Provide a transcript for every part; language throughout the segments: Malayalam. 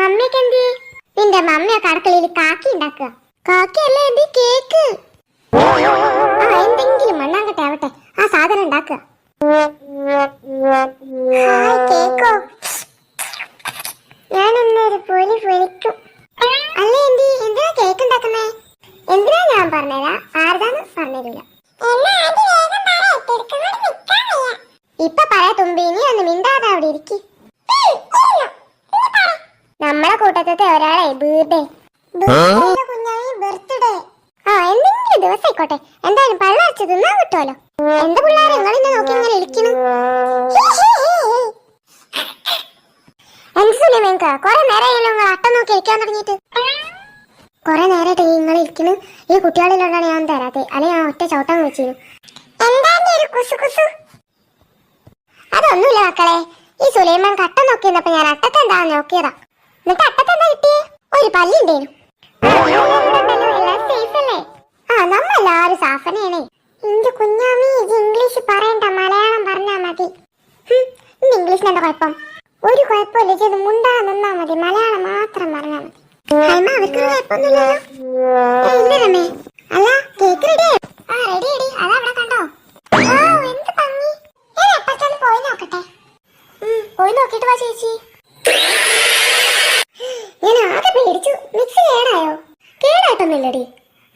മമ്മിയൊക്കെ എന്തി? നിന്റെ മമ്മിയൊക്കെ അടുക്കളയിൽ കാക്കി ഉണ്ടാക്കുക. കാക്കിയല്ല എന്തി, കേക്ക്. എന്തെങ്കിലും മണ്ണാങ്കട്ടെ ആവട്ടെ, ആ സാധനം ഉണ്ടാക്കുക. കേക്കോ? ഞാനൊന്നൊരു പൊലി പൊലിക്കും. അല്ല എന്തി, എന്തിനാ കേക്ക് ഉണ്ടാക്കുന്നേ? എന്തിനാ ഞാൻ പറഞ്ഞുതരാ, ആരുതാന്ന് പറഞ്ഞില്ല. ഇപ്പൊ പറയാ തുമ്പി, ഇനി ഒന്ന് മിണ്ടാതെ അവിടെ ഇരിക്കും. നമ്മളെ കൂട്ടത്തെ ഒരാളെ ബർത്ത്ഡേ, കുഞ്ഞായി ബർത്ത്ഡേ. എന്തെങ്കിലും ദിവസം ആയിക്കോട്ടെ, എന്തായാലും പള്ളർച്ച് തിന്നാൻ കിട്ടുമല്ലോ. എന്താ പിള്ളേരെ നിങ്ങളിന്നെ നോക്കി ഇങ്ങനെ ഇരിക്കുന്നു? കൊറേ നേരമായല്ലോ നിങ്ങൾ അട്ടം നോക്കി ഇരിക്കാൻ തുടങ്ങിയിട്ട്. കൊറേ നേരമായിട്ട് നിങ്ങൾ ഇരിക്കുന്നു. ഈ കുട്ടികളിലുണ്ടാണ് ഞാൻ തരാത്തെ, അല്ലെ ഞാൻ ഒറ്റ ചവിട്ടാൻ വെച്ചിരുന്നു. അതൊന്നുമില്ല മക്കളെ, ഈ സുലൈമാൻ കട്ട നോക്കിയിരുന്നപ്പോ ഞാൻ അട്ടത്തെ എന്താന്ന് നോക്കിയതാ. എന്നിട്ട് അട്ടത്തെ എന്താ കിട്ടിയേ? ഒരു പല്ലിണ്ടേനു. നമ്മളെല്ലാരും സാഫനെയാണേ. എന്റെ കുഞ്ഞാമി, ഇംഗ്ലീഷ് പറയണ്ട, മലയാളം പറഞ്ഞാ മതി. ഇംഗ്ലീഷിന് എന്താ കുഴപ്പം? ഒരു കുഴപ്പമില്ല, ചെയ്ത് മുണ്ടാ നിന്നാ മതി, മലയാളം മാത്രം പറഞ്ഞാ മതി. അവർക്ക് കുഴപ്പമൊന്നുമില്ലല്ലോ. അല്ല കേക്ക് റെഡി? റെഡി റെഡി, അതവിടെ കണ്ടോ? എന്ത് ഭംഗി. ഞാൻ എപ്പോഴത്തേനും പോയി നോക്കട്ടെ. പോയി നോക്കിട്ട് വാ ചേച്ചി. ഞാൻ ആകെ പേടിച്ചു. മിക്സി കേടായോ? കേടായിട്ടൊന്നുമില്ലടി,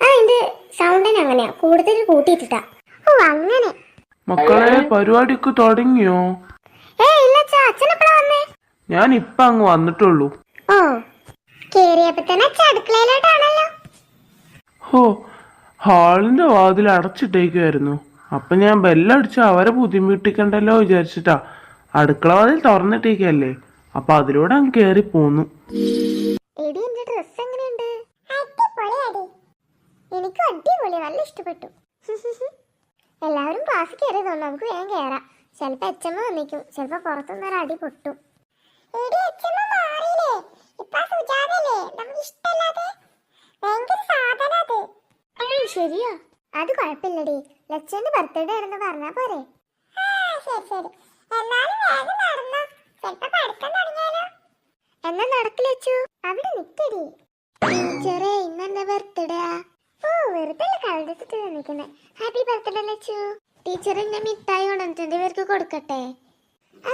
അതിന്റെ സൗണ്ടിന് അങ്ങനെയാ, കൂടുതൽ കൂട്ടിയിട്ടാ. അങ്ങനെ മക്കളെ, പരിപാടിക്ക് തുടങ്ങിയോ? ഇല്ല അച്ഛനെപ്പോഴാ വന്നേ? ഞാൻ ഇപ്പൊ അങ്ങ് വന്നിട്ടുള്ളൂ. കേറിയപ്പോ തന്നെ അടുക്കളയിലോട്ടാണല്ലോ. ഹാളിന്റെ വാതിൽ അടച്ചിട്ടേക്കുമായിരുന്നു. അപ്പൊ ഞാൻ ബെല്ലടിച്ച് അവരെ ബുദ്ധിമുട്ടിക്കണ്ടല്ലോ വിചാരിച്ചിട്ടാ അടുക്കള വാതിൽ തുറന്നിട്ടേക്കല്ലേ. അപ്പൊ അതിലൂടെ അങ്ങ് കേറി പോന്നു. എനിക്ക് അടിപൊളി, നല്ല ഇഷ്ടപ്പെട്ടു. എല്ലാവരും ക്ലാസ് കയറിയതുകൊണ്ട് നമുക്ക് വേഗം കയറാം. ചിലപ്പോ അച്ഛമ്മ വന്നിക്കും, ചിലപ്പോ പുറത്തുനിന്ന് ഒരു അടി പൊട്ടും. ശരിയാ, അത് കുഴപ്പമില്ലടി. ലച്ചന്റെ ബർത്ത്ഡേ ആണെന്ന് പറഞ്ഞാ പോരെ? എന്നാ നടക്കില്ല ലച്ചു, അവിടെ നിക്കടി. ടീച്ചറേ, ഇന്നെന്താ ബർത്ത്ഡേ? വെറുതെ കളഞ്ഞിട്ട് നിൽക്കുന്നേ. Happy birthday Lachu. ടീച്ചർ ഇന്നെ മിഠായി കൊണ്ടുവന്നിട്ടുണ്ട്, ഇവർക്ക് കൊടുക്കട്ടെ?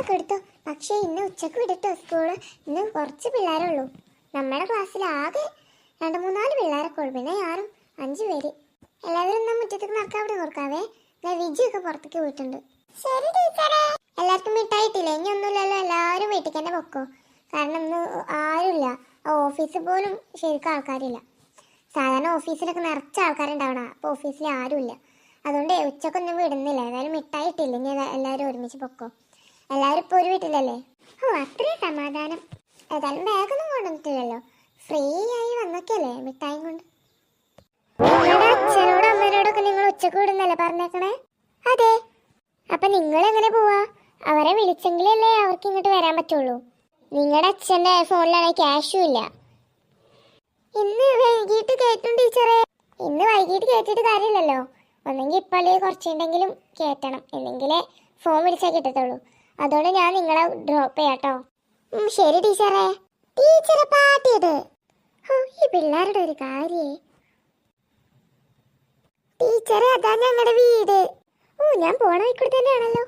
കൊടുത്തോ. പക്ഷെ ഇന്ന് ഉച്ചക്ക് വിടട്ടോ സ്കൂള്. ഇന്ന് കുറച്ച് പിള്ളേരുള്ളൂ. നമ്മുടെ ക്ലാസ്സിൽ ആകെ 2-3-4 പിള്ളേരൊക്കെ ഉള്ളു. പിന്നെ ഞാനും 5 പേര്. എല്ലാവരും ഇന്ന് മുറ്റത്തേക്ക് നടക്കാൻ അവിടെ കൊടുക്കാവേ. വിജിയൊക്കെ പുറത്തേക്ക് പോയിട്ടുണ്ട്. ശരി ടീച്ചറേ. എല്ലാവർക്കും മിഠായി ഇട്ടില്ലേ? ഇനി ഒന്നുമില്ലല്ലോ, എല്ലാവരും വീട്ടിൽ തന്നെ പൊക്കോ. കാരണം ഇന്ന് ആരുമില്ല, ഓഫീസിൽ പോലും ശരിക്കും ആൾക്കാരില്ല. സാധാരണ ഓഫീസിലൊക്കെ നിറച്ച ആൾക്കാരുണ്ടാവണം, അപ്പോൾ ഓഫീസിൽ ആരുമില്ല. അതുകൊണ്ട് ഉച്ചക്കൊന്നും വിടുന്നില്ല. ഏതായാലും മിഠായി ഇട്ടില്ല, ഇനി എല്ലാവരും ഒരുമിച്ച് പൊക്കോ. എല്ലാവരും ഇപ്പോൾ ഒരു വീട്ടിലല്ലേ. അത്രയും സമാധാനം. ഏതായാലും ബാഗൊന്നും കൊണ്ടുവന്നിട്ടില്ലല്ലോ, ഫ്രീ ആയി വന്നൊക്കെയല്ലേ മിഠായും കൊണ്ട്. അച്ഛനോടും അമ്മേനോടൊക്കെ നിങ്ങൾ ഉച്ചക്ക് വിടുന്നല്ലേ പറഞ്ഞേക്കണേ? അതെ. അപ്പൊ നിങ്ങൾ എങ്ങനെ പോവാ? അവരെ വിളിച്ചെങ്കിലല്ലേ അവർക്ക് ഇങ്ങോട്ട് വരാൻ പറ്റുള്ളൂ. നിങ്ങളുടെ അച്ഛൻ്റെ ഫോണിലാണെങ്കിൽ ക്യാഷും ഇല്ല. ഇന്ന് വൈകിട്ട് കയറ്റും ടീച്ചറെ. ഇന്ന് വൈകിട്ട് കയറ്റിയിട്ട് കാര്യമില്ലല്ലോ. ഒന്നെങ്കിൽ ഇപ്പോൾ കുറച്ചുണ്ടെങ്കിലും കയറ്റണം, എന്നെങ്കിലേ ഫോൺ വിളിച്ചാൽ കിട്ടത്തുള്ളൂ. അതുകൊണ്ട് ഞാൻ നിങ്ങളെ ഡ്രോപ്പ് ചെയ്യാട്ടോ. ശരി ടീച്ചറെ. ടീച്ചറെ പാട്ടിയത്. ഈ പിള്ളേരുടെ ഒരു കാര്യേ. ടീച്ചറെ, അതാ ഞങ്ങളുടെ വീട്. ഞാൻ പോണ വഴിക്കൂടി തന്നെയാണല്ലോ.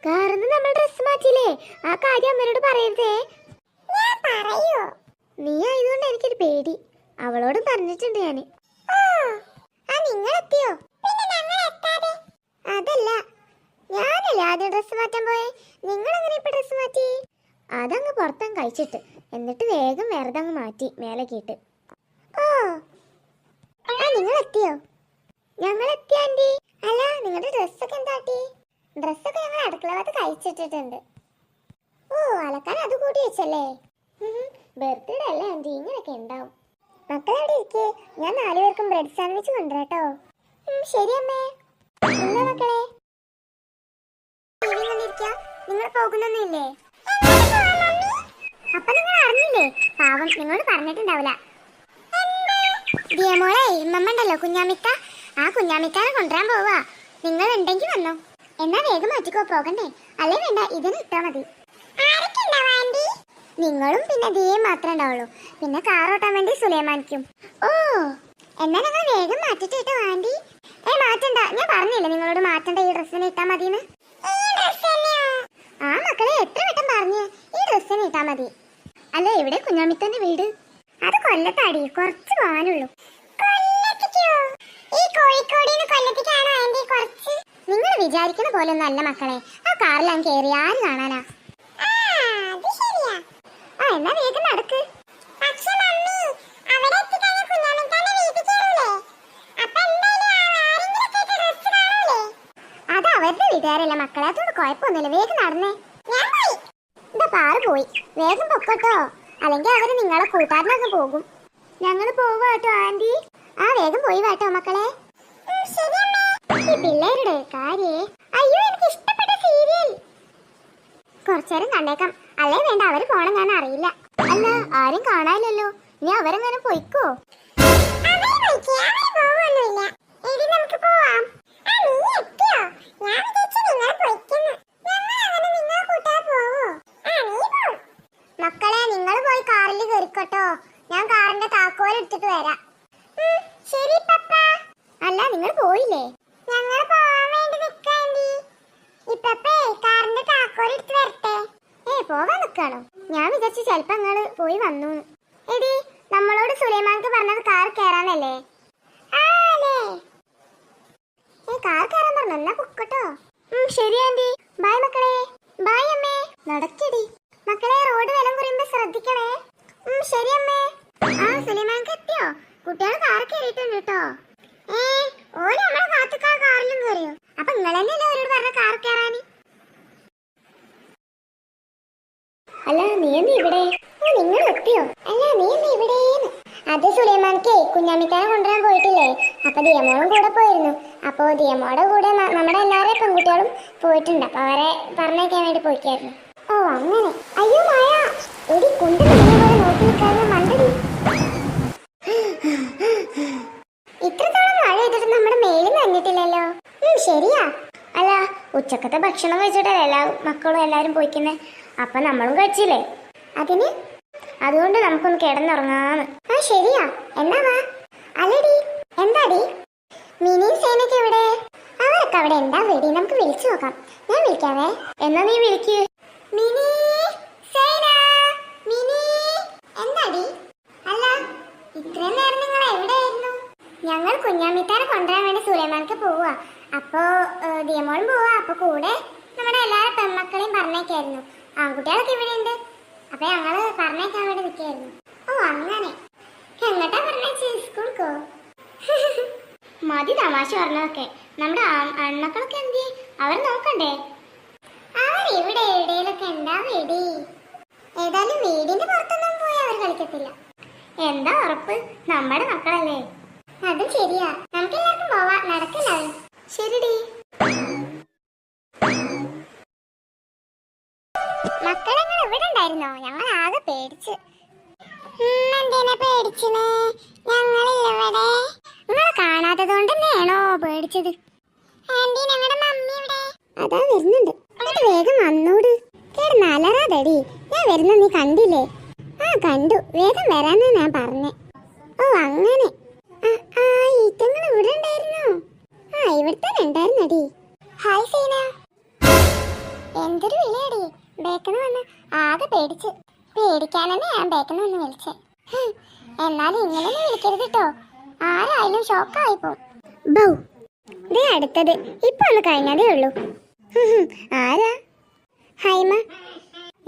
കാരണം നമ്മൾ ഡ്രസ് മാറ്റിയില്ലേ, ആ കാര്യം അമ്മയോട് പറയരുതേ. പറയോ? നീ ആയതുകൊണ്ട് എനിക്കൊരു പേടി. അവളോട് പറഞ്ഞിട്ടുണ്ട് ഞാന്. നിങ്ങൾ എത്തിയോ? അതല്ല, ഞാനല്ലേ ആദ്യം ഡ്രസ് മാറ്റാൻ പോയേ. നിങ്ങൾ എങ്ങനെ ഇപ്പൊ ഡ്രസ് മാറ്റി? അതങ്ങ് പുറത്തങ്ങ് കഴിച്ചിട്ട്, എന്നിട്ട് വേഗം വെറുതെ അങ്ങ് മാറ്റി മേലേക്കിട്ട്. നിങ്ങൾ എത്തിയോ? ഞങ്ങൾ എത്തി ആന്റി. അല്ല, നിങ്ങളുടെ ഡ്രസ്സൊക്കെ എന്താട്ടി? ഡ്രസ്സൊക്കെ ഞങ്ങൾ അടുക്കള ഭാഗത്ത് കഴിച്ചിട്ടിട്ടുണ്ട്. അലക്കാൻ അത് കൂടി വെച്ചല്ലേ. ബർത്ത്ഡേ അല്ലേ ആന്റി, ഇങ്ങനെയൊക്കെ ഉണ്ടാവും. മക്കളവിടെ ഇരിക്കേ, ഞാൻ 4 പേർക്കും ബ്രെഡ് സാൻഡ്വിച്ച് കൊണ്ടുവരാട്ടോ. ശരി അമ്മേ. എന്താ മക്കളെ, നിങ്ങൾ പോകുന്നൊന്നുമില്ലേ? അപ്പൊ നിങ്ങൾ അറിഞ്ഞില്ലേ? പാവം, നിങ്ങളോട് പറഞ്ഞിട്ടുണ്ടാവില്ല. മോളെ, ഇമ്മണ്ടല്ലോ കുഞ്ഞാമിക്ക, ആ കുഞ്ഞാമിക്കാനെ കൊണ്ടുവരാൻ പോവാ. നിങ്ങൾ ഉണ്ടെങ്കിൽ വന്നോ. എന്നാ വേഗം മാറ്റിക്കോ, പോകണ്ടേ? അല്ലേ വേണ്ട, ഇതിന് ഇട്ടാ മതി. നിങ്ങളും പിന്നെ ദേ മാത്രമേ ഉണ്ടാവുള്ളൂ. പിന്നെ കാർ ഓട്ടാൻ വേണ്ടി സുലൈമാനിക്കും. ഓ എന്നാ ഞങ്ങൾ വേഗം മാറ്റിട്ട് കേട്ടോ ആന്റി. മാറ്റണ്ട, ഞാൻ പറഞ്ഞില്ലേ നിങ്ങളോട് മാറ്റണ്ട, ഈ ഡ്രസ്സിന് ഇട്ടാ മതിന്ന്. ആ മക്കളെ എത്ര വട്ടം പറഞ്ഞു ഈ ഡ്രസ്സിന് ഇട്ടാ മതി. അല്ല എവിടെ കുഞ്ഞാമിത്തന്റെ വീട്? അത് കൊല്ലത്താടി, കുറച്ച് പോകാനുള്ളൂ. നിങ്ങൾ വിചാരിക്കുന്ന പോലെ ഒന്നും അല്ല മക്കളെ. ആ കാറിൽ ഞാൻ കയറി ആര് കാണാനാ? എന്നാ വേഗം നടക്ക്. അത് അവരുടെ വീട്ടുകാരല്ല മക്കളെ, അതുകൊണ്ട് കുഴപ്പമൊന്നുമില്ല. വേഗം നടന്നേ. എന്താ പാറ് പോയി, വേഗം പൊക്കോട്ടോ, അല്ലെങ്കിൽ അവര് നിങ്ങളെ കൂട്ടാറിനൊക്കെ പോകും. ഞങ്ങൾ പോവാട്ടോ ആന്റി. ആ വേഗം പോയി വാട്ടോ മക്കളെ. ഈ പിള്ളേരുടെ കാര്യേ. അയ്യോ എനിക്ക് ഇഷ്ടപ്പെട്ട സീരിയൽ കുറച്ചേരം കണ്ടേക്കാം. അല്ലേ വേണ്ട, അവര് പോണം ഞാൻ അറിയില്ല. അല്ല ആരും കാണാനില്ലല്ലോ, ഇനി അവരെങ്ങനെ പോയിക്കോ? മക്കളെ നിങ്ങൾ പോയി കാറിൽ കയറിക്കോട്ടോ, ഞാൻ കാറിന്റെ താക്കോൽ എടുത്തിട്ട് വരാം. ശരി പപ്പ. അല്ല നിങ്ങൾ പോയില്ലേ? ഞങ്ങൾ പോവാൻ വേണ്ടി നിൽക്കാണ്ടി. ഇപ്പപ്പേ കാറിന്റെ താക്കോൽ എടുത്ത് വരട്ടെ. പോവാൻ നിൽക്കാണോ? ഞാൻ വിചാരിച്ചു ചിലപ്പോ നിങ്ങള് പോയി വന്നു. എടി നമ്മളോട് സുലൈമാൻക്ക് പറഞ്ഞത് കാർ കയറാനല്ലേ? കാർ കയറാൻ പറഞ്ഞു, എന്നാ പൊക്കട്ടോ. ശരി ആന്റി. ബൈ മക്കളെ. ബൈ അമ്മേ. നടക്കടി മക്കളെ, റോഡ് വിലം കുറയുമ്പോ ശ്രദ്ധിക്കണേ. ശരി അമ്മേ. ആ സുലൈമാൻക്ക് എത്തിയോ? കുട്ടികൾ കാർ കയറിയിട്ടുണ്ട് കേട്ടോ. ഓര് നമ്മളെ കാത്തുക്കാ കാറിലും കയറിയോ? അപ്പൊ നിങ്ങൾ തന്നെയല്ലേ അവരോട് പറഞ്ഞ കാർ കയറാന്? അല്ല നീ എന്നാ ഇവിടെ? നിങ്ങൾ എത്തിയോ? അല്ല നീ എന്നാ ഇവിടെന്ന്? അത് സുലൈമാൻക്കേ കുഞ്ഞാമിക്കാനെ കൊണ്ടുവരാൻ പോയിട്ടില്ലേ, അപ്പൊ ദിയമോളും കൂടെ പോയിരുന്നു. അപ്പൊ ദിയമോടെ കൂടെ നമ്മുടെ എല്ലാവരും പെൺകുട്ടികളും പോയിട്ടുണ്ട്. അപ്പൊ അവരെ പറഞ്ഞേക്കാൻ വേണ്ടി പോയിക്കായിരുന്നു. ഓ അങ്ങനെ. അയ്യോ മായ, എടി കുണ്ട് പോലെ നോക്കി നിൽക്കാതെ മണ്ടടി. ഇത്രത്തോളം മഴ ചെയ്തിട്ട് നമ്മുടെ മേലിൽ നനഞ്ഞിട്ടില്ലല്ലോ. ശരിയാ. അല്ല ഉച്ചക്കത്തെ ഭക്ഷണം കഴിച്ചിട്ടല്ലേ എല്ലാ മക്കളും എല്ലാരും പോയിക്കുന്നേ, അപ്പൊ നമ്മളും കഴിച്ചില്ലേ, അതുകൊണ്ട് നമുക്കൊന്ന് കിടന്നുറങ്ങാന്ന്. ശരിയാ, എന്നാ വാ. അല്ലടി എന്താടി മിനിയും സേനൊക്കെ എവിടെ? അവരൊക്കെ അവിടെ എന്താ വേടി, നമുക്ക് വിളിച്ചു നോക്കാം. ഞാൻ വിളിക്കാവേ. എന്നാ നീ വിളിക്ക്. മിനി, സേന, മിനി. എന്താടി? അല്ല ഇത്രയും നേരം നിങ്ങൾ എവിടെയായിരുന്നു? ഞങ്ങൾ കുഞ്ഞാമിത്താനെ കൊണ്ടുവരാൻ വേണ്ടി സുലൈമാൻക്ക് പോവാ. അപ്പോ ദിയമോളും പോവാ. അപ്പൊ കൂടെ നമ്മുടെ എല്ലാ പെൺമക്കളെയും പറഞ്ഞേക്കായിരുന്നു. ആൺകുട്ടികളൊക്കെ ഇവിടെ ഉണ്ട്. അപ്പൊ ഞങ്ങള് പറഞ്ഞേക്കാൻ വേണ്ടി നിൽക്കായിരുന്നു. ഓ അങ്ങനെ. എങ്ങോട്ടാ പറഞ്ഞേ? സ്കൂൾക്കോ? മതി തമാശ പറഞ്ഞതൊക്കെ. നമ്മുടെ അണ്ണക്കളൊക്കെ എന്തി? അവർ നോക്കണ്ടേ? അവർ ഇവിടെ എവിടെയൊക്കെ ഉണ്ടാവേടി. ഏതായാലും വീടിന്റെ പുറത്തൊന്നും പോയി അവർ കളിക്കത്തില്ല. എന്താ ഉറപ്പ്? നമ്മുടെ മക്കളല്ലേ. അതും ശരിയാ. നമുക്ക് എല്ലാവർക്കും പോവാ. നടക്കില്ലാവും. ശരിടി. മക്കളെങ്ങൾ ഇവിടെ ഉണ്ടായിരുന്നോ? ഞങ്ങൾ ആകെ പേടിച്ച്. എന്തിനാ പേടിച്ചത്? ഞങ്ങളിവിടെ നിങ്ങളെ കാണാത്തത് കൊണ്ട് തന്നെയാണോ പേടിച്ചത്? ആന്റി ഞങ്ങളുടെ മമ്മി ഇവിടെ. അതാ വരുന്നുണ്ട്. എന്നിട്ട് വേഗം വന്നൂട്. കേടുന്ന അലറാതടി. ഞാൻ വരുന്ന നീ കണ്ടില്ലേ? കണ്ടു. വേഗം വരാന്നാ ഞാൻ പറഞ്ഞേ. ഓ അങ്ങനെ. ഈറ്റങ്ങൾ ഇവിടെ ഉണ്ടായിരുന്നോ? ഇവിടെ തന്നെ ഉണ്ടായിരുന്നടി. ഹായ് സീന. എന്തൊരു വിളിയടി. ബേക്കണ് വന്ന് ആകെ പേടിച്ച്. പേടിക്കാനെന്നെ ഞാൻ ബേക്കണ് വന്ന് വിളിച്ചേ. എന്നാലും ഇങ്ങനെയൊന്നും വിളിക്കരുത് കേട്ടോ, ആരായാലും ഷോക്കായിപ്പോ. ബൗ ദേ അടുത്തത് ഇപ്പൊ ഒന്ന് കഴിഞ്ഞതേ ഉള്ളൂ. ആരാ? ഹൈമ.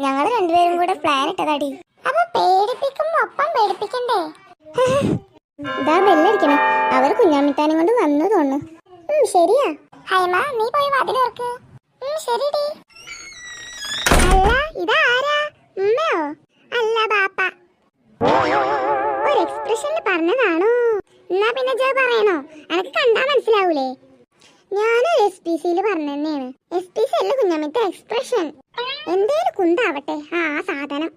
ഞങ്ങൾ രണ്ടുപേരും കൂടെ പ്ലാൻ ഇട്ടതാടി. അപ്പൊ പേടിപ്പിക്കുമ്പോ ഒപ്പം പേടിപ്പിക്കണ്ടേ? ഇതാ ബെല്ലടിക്കണേ. അവർ കുഞ്ഞാമിത്താനും കൊണ്ട് വന്നു തോന്നുന്നു. ശരിയാ. ഹൈമ നീ പോയി വാതിലോർക്ക്. ശരിടി. അല്ല ഇതാരാ? ഉമ്മയോ? അല്ല ബാപ്പ. ഒരു എക്സ്പ്രഷനിൽ പറഞ്ഞതാണോ? എന്നാ പിന്നെ ജോ പറയണോ? എനക്ക് കണ്ടാ മനസ്സിലാവൂലേ? ഞാനൊരു SPCയിൽ പറഞ്ഞതന്നെയാണ്. SPC അല്ല കുഞ്ഞാമിത്ത, എക്സ്പ്രഷൻ. എന്തേലും കുണ്ടാവട്ടെ ആ സാധനം.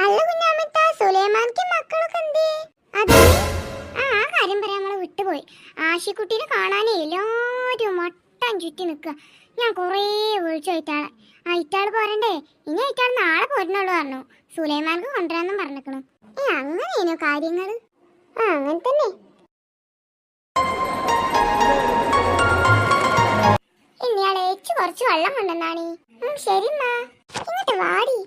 അല്ല കുഞ്ഞാമിത്ത, സുലൈമാൻക്ക് മക്കളൊക്കെ എന്തേ? അതെ ആ കാര്യം പറയാൻ നമ്മള് വിട്ടുപോയി. ആശിക്കുട്ടീനെ കാണാനേ എല്ലാരും മട്ടം ചുറ്റി നിൽക്കുക. ഞാൻ കുറേ വിളിച്ചു അയറ്റാളെ. അയറ്റാള് പോരണ്ടേ? ഇനി അയറ്റാൾ നാളെ പോരണുള്ളൂ പറഞ്ഞു. സുലൈമാർക്ക് കൊണ്ടുവരാന്നും പറഞ്ഞിക്കണു. അങ്ങനെയാണോ കാര്യങ്ങള്? അങ്ങനെ തന്നെ. ഇനിയാളേച്ചു കുറച്ച് വെള്ളം കൊണ്ടുവന്നാണി. ശരി മാ, ഇങ്ങോട്ട് വാടി.